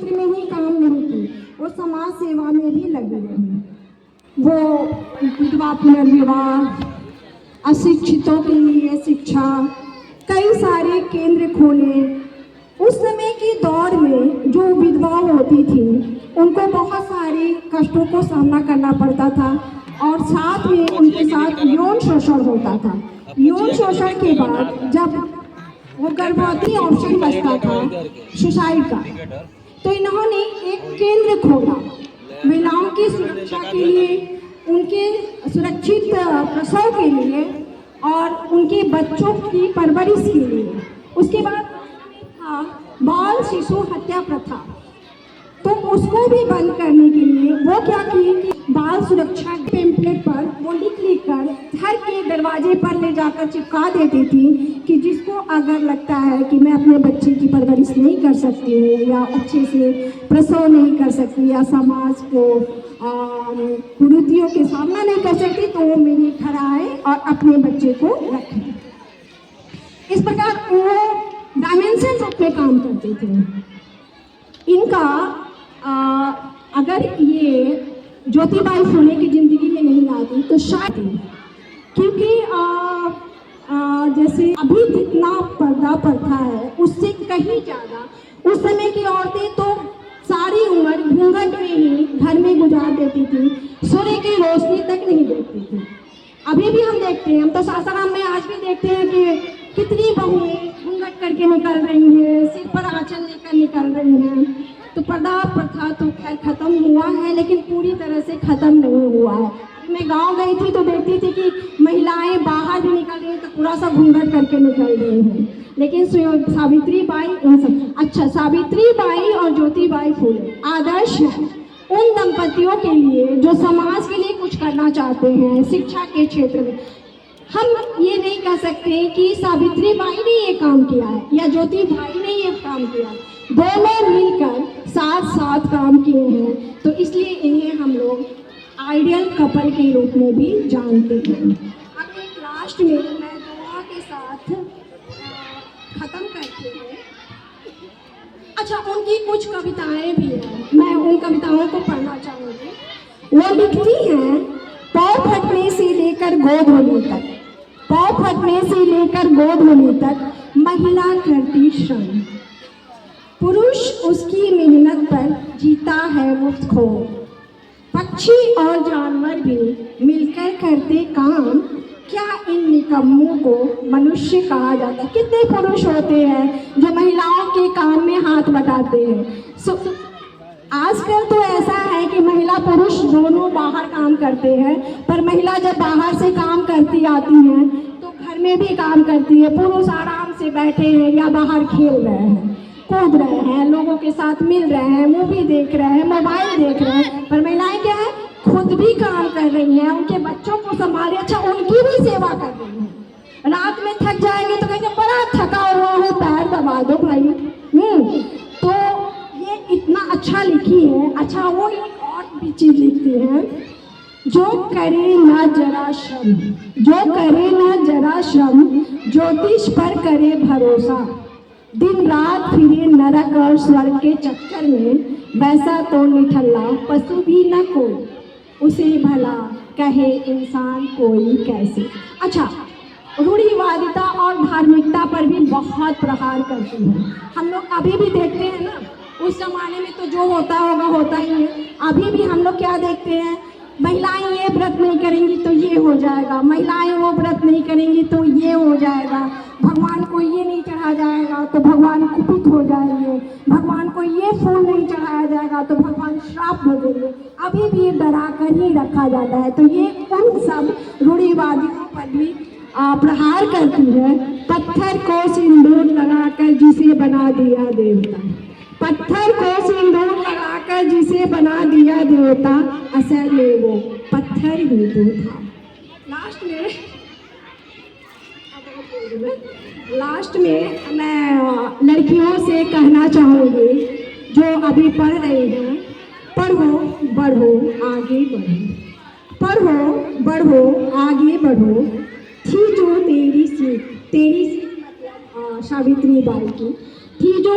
क्षेत्र में ही काम नहीं की, वो समाज सेवा में भी लगी रही। वो विधवा पुनर्विवाह, अशिक्षितों के लिए शिक्षा, कई सारे केंद्र खोले। उस समय के दौर में जो विधवाएं होती थी उनको बहुत सारे कष्टों को सामना करना पड़ता था और साथ में उनके साथ यौन शोषण होता था। यौन शोषण के बाद जब वो गर्भवती ऑप्शन बचता था सुसाइड का, तो इन्होंने एक केंद्र खोला महिलाओं की सुरक्षा के लिए, उनके सुरक्षित प्रसव के लिए और उनके बच्चों की परवरिश के लिए। उसके बाद बाल शिशु हत्या प्रथा, तो उसको भी बंद करने के लिए वो क्या किए कि बाल सुरक्षा पेम्पलेट पर वो लिख कर घर के दरवाजे पर ले जाकर चिपका देती थी कि जिसको अगर लगता है कि मैं अपने बच्चे की परवरिश नहीं कर सकती हूँ या अच्छे से प्रसव नहीं कर सकती या समाज को कुरीतियों के सामना नहीं कर सकती, तो वो मेरे घर आए और अपने बच्चे को रखें। इस प्रकार वो डायमेंशन रूप में काम करते थे। इनका अगर ये ज्योतिबाई फुले की ज़िंदगी में नहीं आती तो शायद, क्योंकि जैसे अभी जितना पर्दा प्रथा है उससे कहीं ज़्यादा उस समय की औरतें तो सारी उम्र घूंघट में ही घर में गुजार देती थी, सूर्य की रोशनी तक नहीं देखती थी। अभी भी हम देखते हैं, हम तो सासाराम में आज भी देखते हैं कि कितनी बहुएं घूंघट करके निकल रही हैं, सिर पर आंचल लेकर निकल रही हैं। तो पर्दा प्रथा तो खैर खत्म हुआ है, लेकिन पूरी तरह से खत्म नहीं हुआ है। मैं गांव गई थी तो देखती थी कि महिलाएं बाहर भी निकल रही हैं तो पूरा सा घूंघट करके निकल रही हैं, लेकिन सावित्रीबाई इन सब अच्छा सावित्रीबाई और ज्योतिबाई फुले आदर्श है उन दंपतियों के लिए जो समाज के लिए कुछ करना चाहते हैं शिक्षा के क्षेत्र में। हम ये नहीं कह सकते कि सावित्रीबाई ने ये काम किया है या ज्योतिबाई ने ये काम किया है, दोनों मिलकर साथ साथ काम किए हैं, तो इसलिए इन्हें हम लोग आइडियल कपल के रूप में भी जानते हैं। अब एक लास्ट में मैं दुआ के साथ ख़त्म करती हूँ। अच्छा, उनकी कुछ कविताएं भी हैं, मैं उन कविताओं को पढ़ना चाहूँगी। वो लिखती हैं, पाँव फटने से लेकर गोद होने तक, पाँव फटने से लेकर गोद होने तक महिला करती श्रम, पुरुष उसकी मेहनत पर जीता है मुफ्त खो, पक्षी और जानवर भी मिलकर करते काम, क्या इन निकम्मों को मनुष्य कहा जाता है। कितने पुरुष होते हैं जो महिलाओं के काम में हाथ बटाते हैं। आजकल तो ऐसा है कि महिला पुरुष दोनों बाहर काम करते हैं, पर महिला जब बाहर से काम करती आती है तो घर में भी काम करती है। पुरुष आराम से बैठे हैं या बाहर खेल रहे हैं, कूद रहे हैं, लोगों के साथ मिल रहे हैं, मूवी देख रहे हैं, मोबाइल देख रहे हैं, पर महिलाएं क्या है, खुद भी काम कर रही हैं, उनके बच्चों को संभाले, अच्छा उनकी भी सेवा कर रही हैं। रात में थक जाएंगे तो कहेंगे बड़ा थका हुआ है, पैर दबा दो भाई। तो ये इतना अच्छा लिखी है। अच्छा, वो एक और भी चीज़ लिखती है, जो करे ना जरा श्रम, जो करे ना जरा श्रम, ज्योतिष पर करे भरोसा, दिन रात फिरे नरक और स्वर्ग के चक्कर में, वैसा तो निठल्ला पशु भी न कोई, उसे भला कहे इंसान कोई कैसे। अच्छा, रूढ़िवादिता और धार्मिकता पर भी बहुत प्रहार करती है। हम लोग अभी भी देखते हैं ना, उस जमाने में तो जो होता होगा होता ही है। अभी भी हम लोग क्या देखते हैं, महिलाएं ये व्रत नहीं करेंगी तो ये हो जाएगा, महिलाएं वो व्रत नहीं करेंगी तो ये हो जाएगा, भगवान को ये नहीं चढ़ा जाएगा तो भगवान कुपित हो जाएंगे, भगवान को ये फूल नहीं चढ़ाया जाएगा तो भगवान श्राप दे देंगे। अभी भी डरा कर ही रखा जाता है। तो ये उन सब रूढ़िवादियों पर भी प्रहार करती है। पत्थर को सिंदूर लगाकर जिसे बना दिया देवता, पत्थर को सिंदूर लगाकर जिसे बना दिया देवता, असल में वो पत्थर ही तो था। लास्ट में मैं लड़कियों से कहना चाहूँगी जो अभी पढ़ रही हैं, पढ़ो बढ़ो आगे बढ़ो, पढ़ो बढ़ो आगे बढ़ो, थी जो तेरी सीख मतलब सावित्रीबाई की थी जो